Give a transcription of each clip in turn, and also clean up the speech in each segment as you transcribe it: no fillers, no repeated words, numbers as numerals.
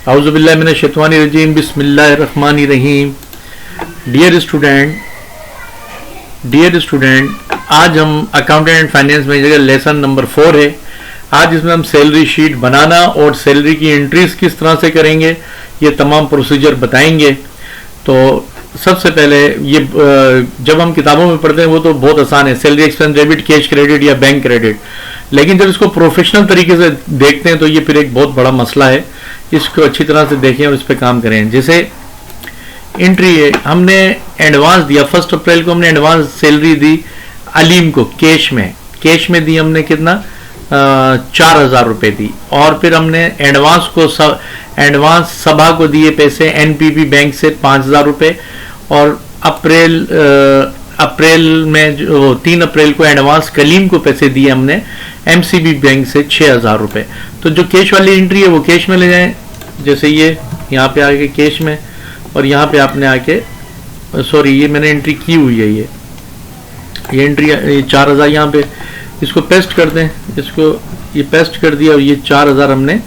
औज़ुबिल्लाहि मिनश्शैतानिर्रजीम बिस्मिल्लाहिर्रहमानिर्रहीम। Dear student, आज हम अकाउंटेंट एंड फाइनेंस मैनेजर का लेसन नंबर 4 है। आज इसमें हम सैलरी शीट बनाना और सैलरी की एंट्रीज किस तरह से करेंगे ये तमाम प्रोसीजर बताएंगे। तो सबसे पहले ये जब हम किताबों में पढ़ते हैं वो तो बहुत आसान है, salary expense debit, cash credit या बैंक क्रेडिट। लेकिन जब इसको प्रोफेशनल तरीके से देखते हैं तो ये फिर एक बहुत बड़ा मसला है। इसको अच्छी तरह से देखें और इस पर काम करें। जैसे एंट्री है, हमने एडवांस दिया 1 अप्रैल को, हमने एडवांस सैलरी दी अलीम को कैश में दी हमने कितना 4,000 रुपये दी। और फिर हमने एडवांस सभा को दिए पैसे एनपीपी बैंक से 5,000 रुपये। और अप्रैल में जो 3 अप्रैल को एडवांस कलीम को पैसे दिए हमने एमसीबी बैंक से 6,000 रुपये। तो जो कैश वाली एंट्री है वो कैश में ले जाएं। जैसे ये यहाँ पे आके कैश में, और यहाँ पे आपने आके ये मैंने एंट्री की हुई है, ये एंट्री 4,000 यहाँ पे इसको पेस्ट कर दें। इसको ये पेस्ट कर दिया और ये 4,000 हमने,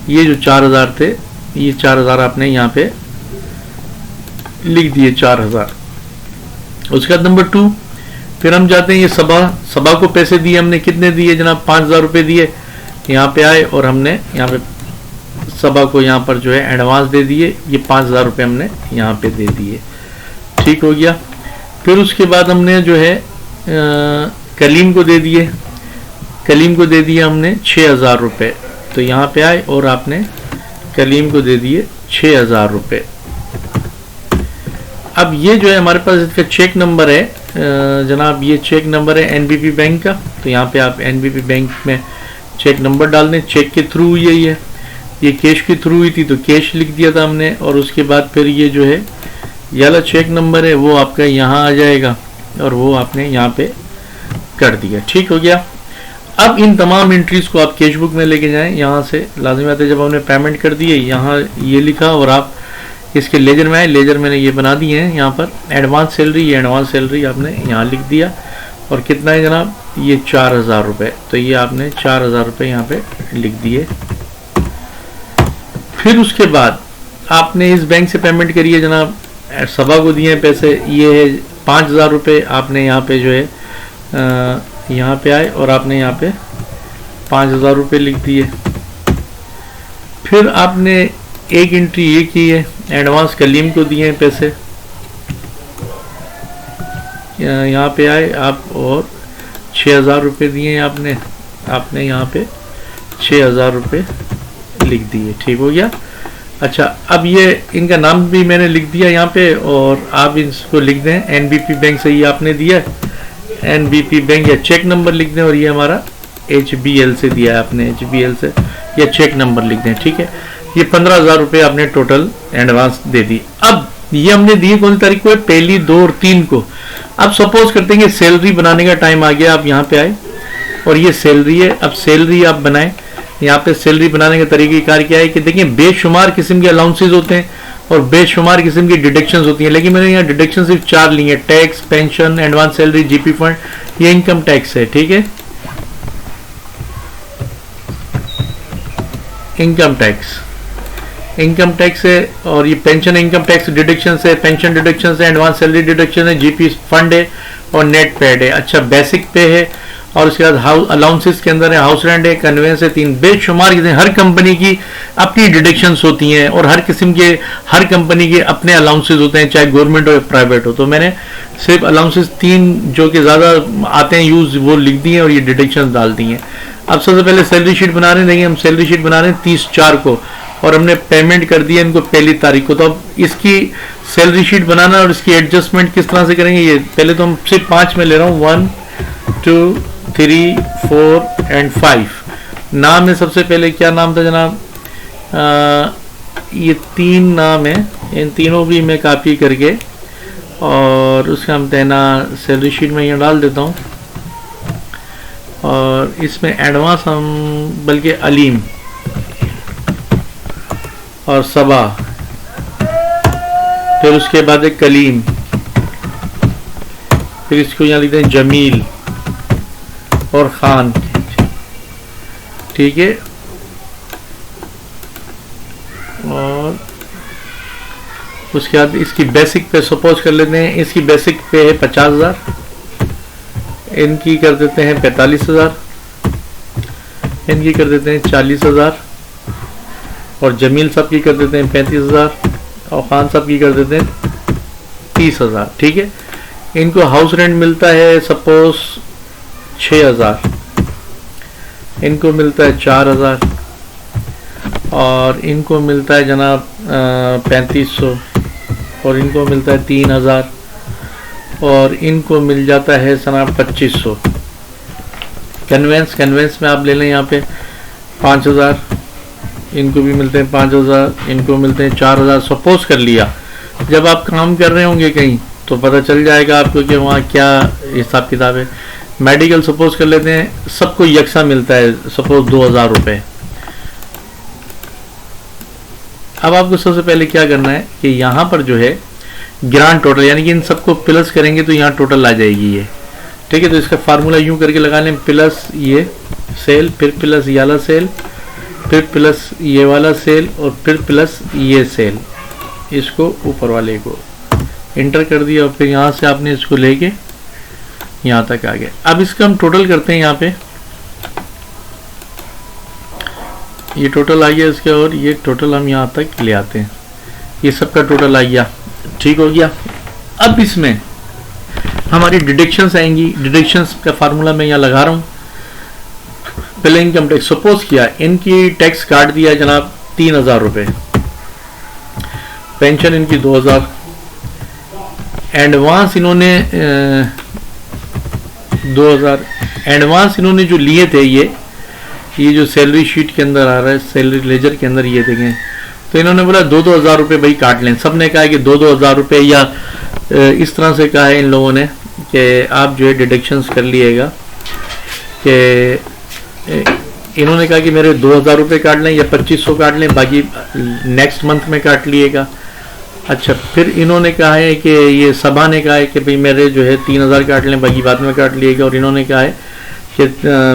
ये जो 4,000 थे ये 4,000 आपने यहाँ पे लिख दिए 4,000। उसके बाद नंबर 2 फिर हम जाते हैं, ये सभा को पैसे दिए हमने, कितने दिए जनाब 5,000 रुपये दिए। यहाँ पे आए और हमने यहाँ पे सभा को यहाँ पर जो है एडवांस दे दिए, ये 5,000 रुपये हमने यहाँ पे दे दिए। ठीक हो गया। फिर उसके बाद हमने जो है कलीम को दे दिए हमने 6,000 रुपये। तो यहाँ पे आए और आपने कलीम को दे दिए 6,000 रुपये। अब ये जो है हमारे पास इसका चेक नंबर है जनाब, ये चेक नंबर है एनबीपी बैंक का। तो यहाँ पे आप एनबीपी बैंक में चेक नंबर डाल दें। चेक के थ्रू हुई है, ये कैश के थ्रू हुई थी तो कैश लिख दिया था हमने। और उसके बाद फिर ये जो है ये वाला चेक नंबर है वो आपका यहाँ आ जाएगा और वो आपने यहाँ पे कर दिया। ठीक हो गया। अब इन तमाम एंट्रीज को आप कैश बुक में लेके जाएं। यहाँ से लाजमी बात है, जब हमने पेमेंट कर दिए यहाँ ये लिखा और आप इसके लेजर में आए। लेजर मैंने ये बना दिए हैं यहाँ पर एडवांस सैलरी आपने यहाँ लिख दिया। और कितना है जनाब, ये 4,000 रुपये। तो ये आपने 4,000 रुपये यहाँ पे लिख दिए। फिर उसके बाद आपने इस बैंक से पेमेंट करी है जनाब, सभा को दिए पैसे, ये है 5,000 रुपये। आपने यहाँ पे जो है यहाँ पे आए और आपने यहाँ पे 5,000 रुपये लिख दिए। फिर आपने एक एंट्री ये की है, एडवांस कलीम को दिए हैं पैसे, यहाँ पे आए आप और 6,000 रुपये दिए हैं आपने यहाँ पे 6,000 रुपये लिख दिए। ठीक हो गया। अच्छा, अब ये इनका नाम भी मैंने लिख दिया यहाँ पे और आप इसको लिख दें एनबीपी बैंक से, ये आपने दिया एनबीपी बैंक, या चेक नंबर लिख दें। और ये हमारा एचबीएल से दिया है आपने, एचबीएल से या चेक नंबर लिख दें। ठीक है। ये 15,000 रुपये आपने टोटल एडवांस दे दी। अब ये हमने दिए कौन सी तारीख को है, 1, 2 और 3 को। अब सपोज करते हैं कि सैलरी बनाने का टाइम आ गया, आप यहाँ पे आए और ये सैलरी है। अब सैलरी आप बनाएं। यहाँ पे सैलरी बनाने का तरीक़ेकार क्या है कि देखिए बेशुमार किस्म के अलाउंसेज होते हैं और बेशुमार किस्म की डिडक्शंस होती हैं, लेकिन मैंने यहाँ डिडक्शन सिर्फ 4 ली है, tax, pension, advance salary, GP fund, ये इनकम टैक्स है। ठीक है, इनकम टैक्स है और ये पेंशन इनकम टैक्स डिडक्शन है, पेंशन डिडक्शन है, एडवांस सैलरी डिडक्शन है, जीपी फंड है और नेट पेड है। अच्छा, बेसिक पे है और उसके बाद हाउस अलाउंसेस के अंदर है, हाउस रेंट है, कन्वेंस है, 3 बेशुमार किस्म। हर कंपनी की अपनी डिडक्शंस होती हैं और हर कंपनी के अपने अलाउंसेस होते हैं, चाहे गवर्नमेंट हो या प्राइवेट हो। तो मैंने सिर्फ अलाउंसेस 3 जो कि ज़्यादा आते हैं यूज वो लिख दिए और ये डिडक्शंस डाल दी हैं। अब सबसे पहले सैलरी शीट बना रहे हैं। देखिए हम सैलरी शीट बना रहे हैं 30/4 को और हमने पेमेंट कर दिया इनको 1 तारीख को। तो अब इसकी सैलरी शीट बनाना और इसकी एडजस्टमेंट किस तरह से करेंगे, ये पहले तो हम सिर्फ 5 में ले रहा हूँ, 1, 2, 3, 4 एंड 5। नाम है सबसे पहले, क्या नाम था जनाब, ये 3 नाम है, इन तीनों भी मैं कॉपी करके और उसका हम देना सैलरी शीट में यहाँ डाल देता हूँ। और इसमें एडवांस हम बल्कि अलीम और सबा, फिर उसके बाद एक कलीम, फिर इसको यहाँ लिखते हैं जमील और खान। ठीक है। और उसके बाद इसकी बेसिक पे सपोज कर लेते हैं, इसकी बेसिक पे है 50,000, इनकी कर देते हैं 45,000, इनकी कर देते हैं 40,000, और जमील साहब की कर देते हैं 35,000, और खान साहब की कर देते हैं 30,000। ठीक है, इनको हाउस रेंट मिलता है सपोज 6,000, इनको मिलता है 4,000, और इनको मिलता है जनाब 3500, और इनको मिलता है 3,000, और इनको मिल जाता है जनाब 2500। कन्वेंस में आप ले लें यहाँ पे 5,000, इनको भी मिलते हैं 5,000, इनको मिलते हैं 4,000। सपोज कर लिया जब आप काम कर रहे होंगे कहीं तो पता चल जाएगा आपको कि वहाँ क्या हिसाब किताब है। मेडिकल सपोज कर लेते हैं, सबको यकसा मिलता है सपोज 2,000 रुपये। अब आपको सबसे पहले क्या करना है कि यहाँ पर जो है ग्रांड टोटल, यानी कि इन सबको प्लस करेंगे तो यहाँ टोटल आ जाएगी ये। ठीक है, तो इसका फार्मूला यूं करके लगा लें, प्लस ये सेल, फिर प्लस ये वाला सेल, फिर प्लस ये वाला सेल, और फिर प्लस ये सेल। इसको ऊपर वाले को इंटर कर दिया, और फिर यहाँ से आपने इसको लेके यहाँ तक आ गए। अब इसका हम टोटल करते हैं, यहाँ पे ये टोटल आ गया इसके, और ये टोटल हम यहाँ तक ले आते हैं, ये सबका टोटल आ गया। ठीक हो गया। अब इसमें हमारी डिडक्शंस आएंगी। डिडक्शंस का फार्मूला मैं यहाँ लगा रहा हूँ। पहले इनकम टैक्स सपोज किया, इनकी टैक्स काट दिया जनाब 3,000 रुपये, पेंशन इनकी 2,000, एडवांस इन्होंने 2,000 एडवांस इन्होंने जो लिए थे, ये जो सैलरी शीट के अंदर आ रहा है, सैलरी लेजर के अंदर ये देखें, तो इन्होंने बोला 2,000 रुपये भाई काट लें। सब ने कहा कि 2,000 रुपये, या इस तरह से कहा है इन लोगों ने कि आप जो है डिडक्शंस कर लिएगा, कि इन्होंने कहा कि मेरे 2,000 रुपये काट लें या 2,500 काट लें, बाकी नेक्स्ट मंथ में काट लिएगा। अच्छा, फिर इन्होंने कहा है कि ये सभा ने कहा है कि भाई मेरे जो है 3,000 काट लें, बाकी बाद में काट लिएगा, और इन्होंने कहा है कि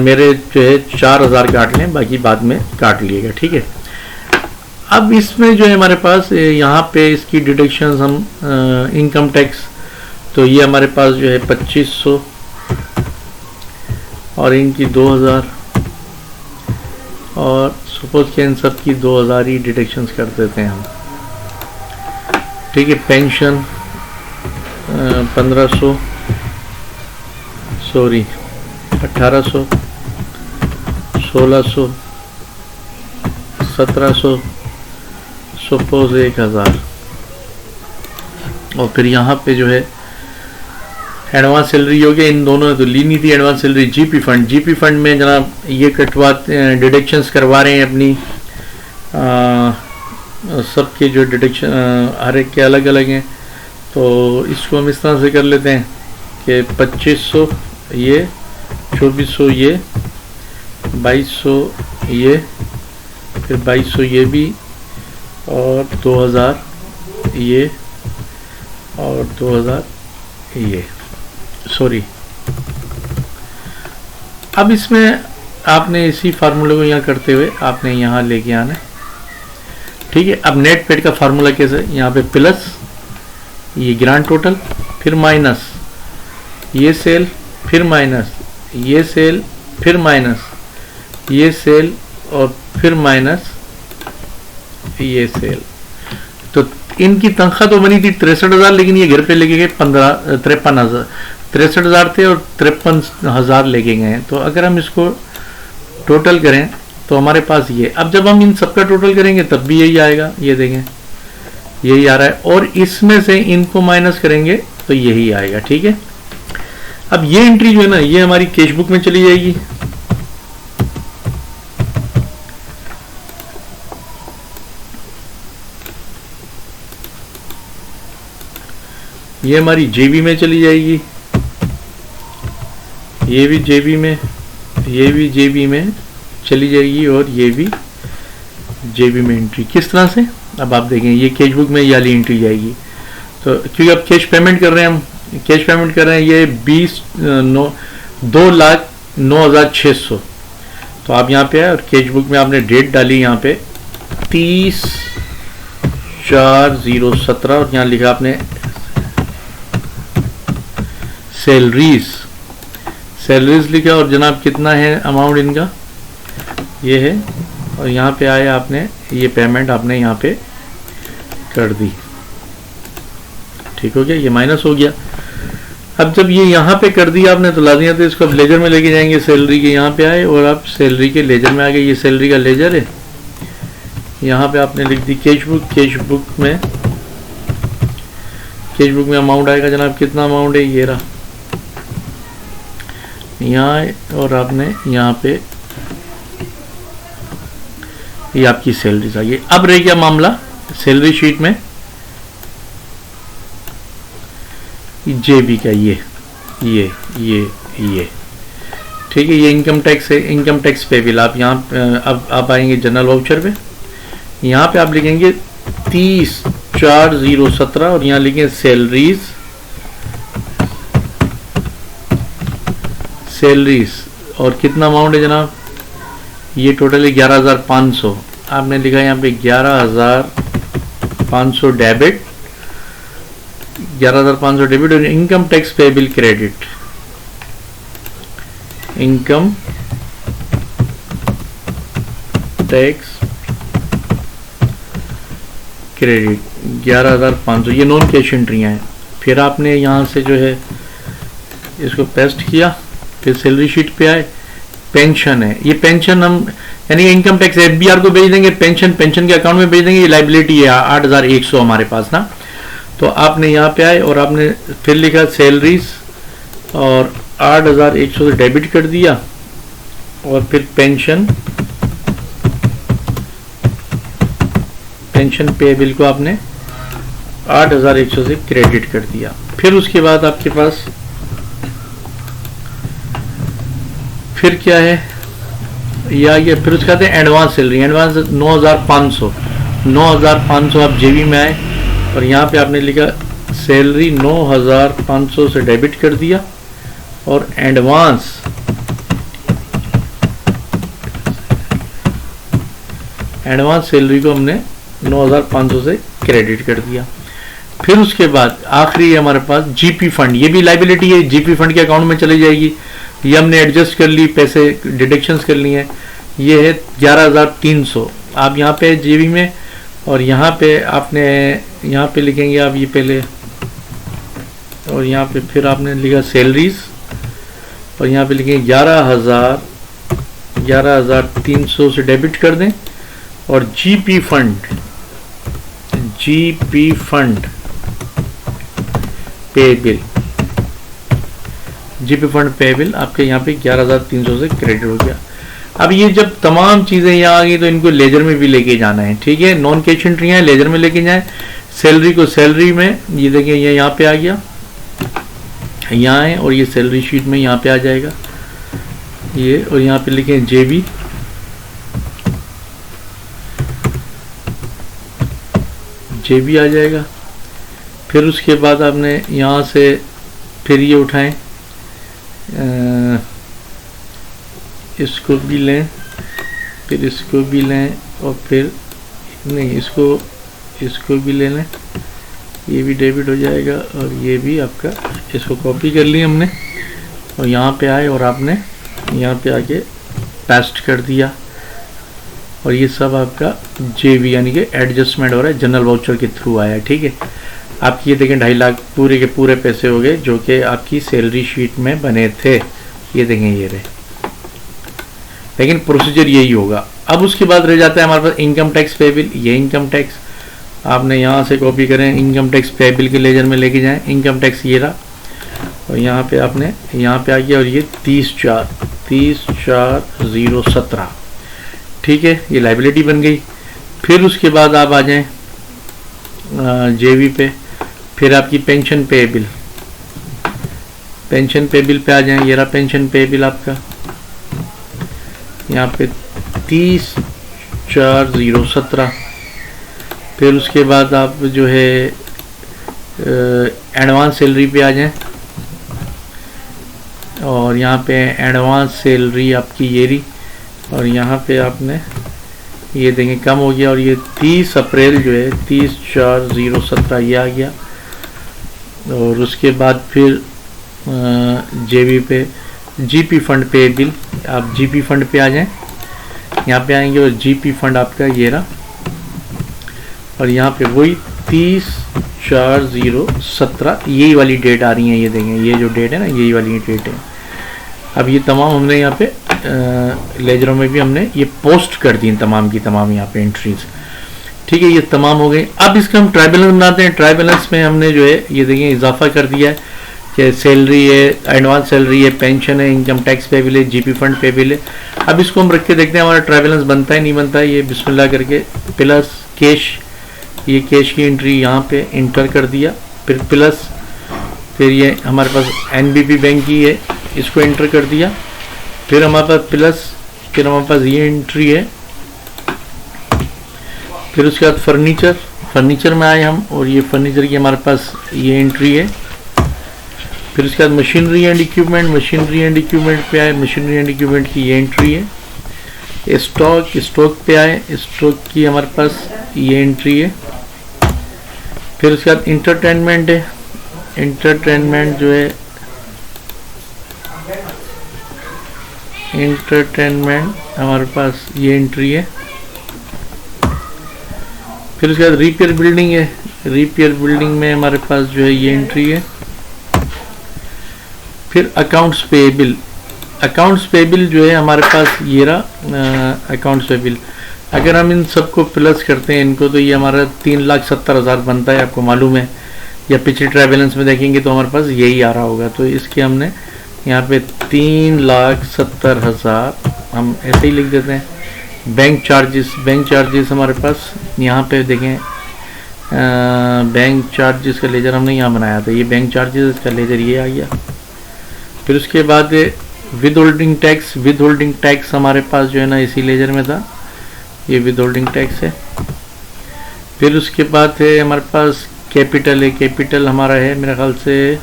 मेरे जो है 4,000 काट लें, बाकी बाद में काट लिएगा। ठीक है, अब इसमें जो है हमारे पास यहाँ पे इसकी डिडक्शंस हम इनकम टैक्स, तो ये हमारे पास जो है 2,500, और इनकी 2,000, और सपोज के इन सब की 2,000 ही डिडक्शंस कर देते हैं हम। ठीक है, पेंशन 1,500, सॉरी 1,800, 1,600, 1,700, सपोज 1,000, और फिर यहाँ पे जो है एडवांस सैलरी हो गया। इन दोनों ने तो ली नहीं थी एडवांस सैलरी। जीपी फंड में जनाब ये कटवाते डिडक्शंस करवा रहे हैं अपनी, सबके जो डिडक्शन हर एक के अलग अलग हैं, तो इसको हम इस तरह से कर लेते हैं कि 2,500 ये, 2,400 ये, 2,200 ये, फिर 2,200 ये भी, और 2,000 ये, और 2,000 ये, सॉरी। अब इसमें आपने इसी फार्मूले को यहाँ करते हुए आपने यहाँ लेके आना है। ठीक है, अब नेट पेड का फार्मूला कैसे, यहाँ पे प्लस ये ग्रांड टोटल, फिर माइनस ये सेल, फिर माइनस ये सेल, फिर माइनस ये सेल, और फिर माइनस ये सेल। तो इनकी तनख्वाह तो बनी थी 63,000, लेकिन ये घर पे लेके गए 53,000, 63,000 थे और 53,000 लेके गए हैं। तो अगर हम इसको टोटल करें तो हमारे पास ये, अब जब हम इन सबका टोटल करेंगे तब भी यही आएगा, ये देखें यही आ रहा है, और इसमें से इनको माइनस करेंगे तो यही आएगा। ठीक है, अब ये एंट्री जो है ना, ये हमारी कैश बुक में चली जाएगी। ये हमारी जेबी में चली जाएगी, ये भी जेबी में, ये भी जेबी में चली जाएगी, और ये भी जेबी में एंट्री। किस तरह से, अब आप देखें ये कैश बुक में ये वाली एंट्री जाएगी। तो क्योंकि अब कैश पेमेंट कर रहे हैं, हम कैश पेमेंट कर रहे हैं, ये 2,09,600। तो आप यहाँ पे आए और कैश बुक में आपने डेट डाली यहाँ पे 30 3017 और यहाँ लिखा आपने सैलरीज लिखा और जनाब कितना है अमाउंट इनका ये है, और यहाँ पे आया आपने ये पेमेंट आपने यहाँ पे कर दी। ठीक हो गया, ये माइनस हो गया। अब जब ये यहाँ पे कर दिया आपने तो लाजिया तो इसको अब लेजर में लेके जाएंगे, सैलरी के यहाँ पे आए और आप सैलरी के लेजर में आ गए। ये सैलरी का लेजर है, यहाँ पे आपने लिख दी कैश बुक में अमाउंट आएगा जनाब, कितना अमाउंट है ये रहा यहाँ, और आपने यहाँ पे ये आपकी सैलरीज आ गई। अब रह गया मामला सैलरी शीट में जेबी का ये ठीक है, ये इनकम टैक्स है, इनकम टैक्स पेबल। आप यहाँ अब आप आएंगे जनरल वाउचर पे, यहाँ पे आप लिखेंगे 30/4/017 और यहाँ लिखेंगे सैलरीज और कितना अमाउंट है जनाब, ये टोटल है 11,500। आपने लिखा यहाँ पे 11,500 डेबिट, 11,500 डेबिट और income tax payable credit, income tax credit 11,500, ये नॉन कैश एंट्रियाँ हैं। फिर आपने यहाँ से जो है इसको पेस्ट किया, फिर सैलरी शीट पे आए, पेंशन है, ये पेंशन हम यानी इनकम टैक्स एफबीआर को भेज देंगे, पेंशन के अकाउंट में भेज देंगे। ये लाइबिलिटी है 8,100 हमारे पास ना, तो आपने यहाँ पे आए और आपने फिर लिखा सैलरीज और 8,100 से डेबिट कर दिया और फिर पेंशन पेबल को आपने 8,100 से क्रेडिट कर दिया। फिर उसके बाद आपके पास फिर क्या है, या ये फिर उसके बाद एडवांस सैलरी, एडवांस 9,500 आप जेबी में आए और यहाँ पे आपने लिखा सैलरी 9,500 से डेबिट कर दिया और एडवांस सैलरी को हमने 9,500 से क्रेडिट कर दिया। फिर उसके बाद आखिरी हमारे पास जीपी फंड, ये भी लाइबिलिटी है, जीपी फंड के अकाउंट में चली जाएगी। ये हमने एडजस्ट कर ली, पैसे डिडक्शंस कर लिए हैं। ये है 11,300, आप यहाँ पे जीबी में और यहाँ पे आपने यहाँ पे लिखेंगे आप ये पहले, और यहाँ पे फिर आपने लिखा सैलरीज और यहाँ पे लिखेंगे 11,300 से डेबिट कर दें और जीपी फंड पेबल आपके यहाँ पे 11,300 से क्रेडिट हो गया। अब ये जब तमाम चीज़ें यहाँ आ गई तो इनको लेजर में भी लेके जाना है। ठीक है, नॉन कैश एंट्री है, लेजर में लेके जाए। सैलरी को सैलरी में, ये देखिए ये यहाँ पे आ गया, यहाँ है, और ये सैलरी शीट में यहाँ पे आ जाएगा ये, और यहाँ पे लिखें जेबी, आ जाएगा। फिर उसके बाद आपने यहाँ से फिर ये उठाएं, इसको भी लें, फिर इसको भी लें, और फिर नहीं इसको भी ले लें, ये भी डेबिट हो जाएगा और ये भी आपका, इसको कॉपी कर लिया हमने और यहाँ पे आए और आपने यहाँ पे आके पेस्ट कर दिया और ये सब आपका जेबी यानी कि एडजस्टमेंट हो रहा है, जनरल वाउचर के थ्रू आया है। ठीक है, आपकी ये देखें 2.5 लाख पूरे के पूरे पैसे हो गए जो कि आपकी सैलरी शीट में बने थे। ये देखें ये रहे, लेकिन प्रोसीजर यही होगा। अब उसके बाद रह जाता है हमारे पास इनकम टैक्स पेबल। ये इनकम टैक्स आपने यहाँ से कॉपी करें, इनकम टैक्स पेबल के लेजर में लेके जाएं। इनकम टैक्स ये रहा और यहाँ पे आपने यहाँ पे आ गया और ये 30/4/017। ठीक है, ये लाइबिलिटी बन गई। फिर उसके बाद आप आ जाएं जेबी पे, फिर आपकी पेंशन पेबल पे आ जाएं। ये रहा पेंशन पेबल आपका, यहाँ पे 30/4/017। फिर उसके बाद आप जो है एडवांस सैलरी पे आ जाएं और यहाँ पे एडवांस सैलरी आपकी ये रही और यहाँ पे आपने ये देखें कम हो गया, और ये 30 अप्रैल जो है 30/4/017 ये आ गया। और उसके बाद फिर जेबी पे जीपी फंड पे बिल, आप जीपी फंड पे आ जाएं, यहाँ पे आएंगे और जीपी फंड आपका ये रहा, और यहाँ पे वही 30/4/017 यही वाली डेट आ रही है। ये देखें ये जो डेट है ना यही वाली डेट है। अब ये तमाम हमने यहाँ पे लेजरों में भी हमने ये पोस्ट कर दी तमाम की तमाम यहाँ पे एंट्रीज। ठीक है, ये तमाम हो गई। अब इसका हम ट्राई बैलेंस बनाते हैं। ट्राई बैलेंस में हमने जो है ये देखें इजाफा कर दिया है कि सैलरी है, एडवांस सैलरी है, पेंशन है, इनकम टैक्स पेबिल है, जीपी फंड पेबिल है। अब इसको हम रख के देखते हैं हमारा ट्राई बैलेंस बनता है नहीं बनता है। ये बिस्मिल्लाह करके प्लस कैश, ये कैश की एंट्री यहाँ पे इंटर कर दिया, फिर प्लस, फिर ये हमारे पास एनबीपी बैंक की है, इसको एंटर कर दिया, फिर हमारे पास प्लस, फिर हमारे पास ये एंट्री है, फिर उसके बाद फर्नीचर में आए हम, और ये फर्नीचर की हमारे पास ये एंट्री है। फिर उसके बाद मशीनरी एंड इक्विपमेंट पे आए, मशीनरी एंड इक्विपमेंट की ये एंट्री है। स्टॉक पे आए, स्टॉक की हमारे पास ये एंट्री है। फिर उसके बाद इंटरटेनमेंट है, इंटरटेनमेंट जो है इंटरटेनमेंट हमारे पास ये एंट्री है। फिर उसके बाद रिपेयर बिल्डिंग है, रिपेयर बिल्डिंग में हमारे पास जो है ये एंट्री है। फिर अकाउंट्स पेबिल जो है हमारे पास ये रहा अकाउंट्स पेबिल। अगर हम इन सबको प्लस करते हैं इनको, तो ये हमारा 3,70,000 बनता है, आपको मालूम है, या पिछले ट्राई बैलेंस में देखेंगे तो हमारे पास यही आ रहा होगा। तो इसके हमने यहाँ पे 3,70,000 हम ऐसे ही लिख देते हैं। बैंक चार्जेस हमारे पास यहाँ पे देखें, बैंक चार्जेस का लेजर हमने यहाँ बनाया था, ये बैंक चार्जेस का लेजर ये आ गया। फिर उसके बाद विद होल्डिंग टैक्स हमारे पास जो है ना इसी लेजर में था, ये विद होल्डिंग टैक्स है। फिर उसके बाद है हमारे पास कैपिटल है, कैपिटल हमारा है मेरे ख्याल से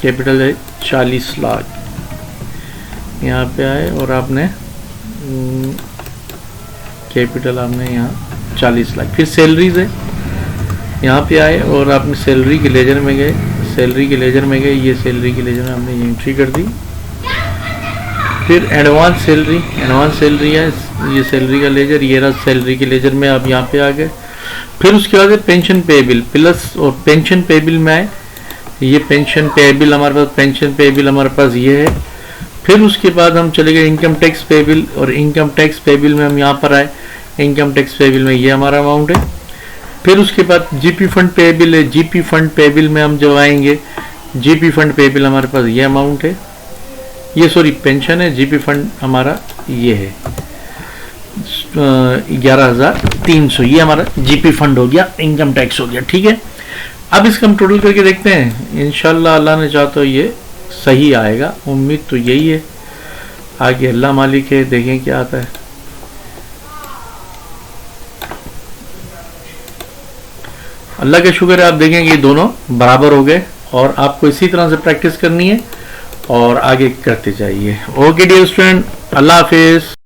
कैपिटल है 40 लाख, यहाँ पे आए और आपने कैपिटल आपने यहाँ 40 लाख। फिर सैलरीज है, यहाँ पे आए और आपने सैलरी के लेजर में गए, ये सैलरी के लेजर में हमने ये एंट्री कर दी। फिर एडवांस सैलरी है, ये सैलरी का लेजर, ये रहा सैलरी के लेजर में आप यहाँ पे आ गए। फिर उसके बाद पेंशन पेबिल प्लस, और पेंशन पेबिल में आए, ये पेंशन पेबिल हमारे पास ये है। फिर उसके बाद हम चले गए इनकम टैक्स पेबिल, और इनकम टैक्स पेबिल में हम यहाँ पर आए, इनकम टैक्स पेबिल में ये हमारा अमाउंट है। फिर उसके बाद जीपी फंड पेबिल है, जीपी फंड पेबिल में हम जब आएंगे, जीपी फंड पेबिल हमारे पास ये अमाउंट है, ये सॉरी पेंशन है, जीपी फंड हमारा ये है 11,300, ये हमारा जीपी फंड हो गया, इनकम टैक्स हो गया। ठीक है, अब इसका हम टोटल करके देखते हैं, इंशाल्लाह अल्लाह ने चाहा तो ये सही आएगा, उम्मीद तो यही है, आगे अल्लाह मालिक है, देखें क्या आता है। अल्लाह का शुक्र है, आप देखें कि दोनों बराबर हो गए, और आपको इसी तरह से प्रैक्टिस करनी है और आगे करते जाइए। ओके डियर स्टूडेंट, अल्लाह हाफिज।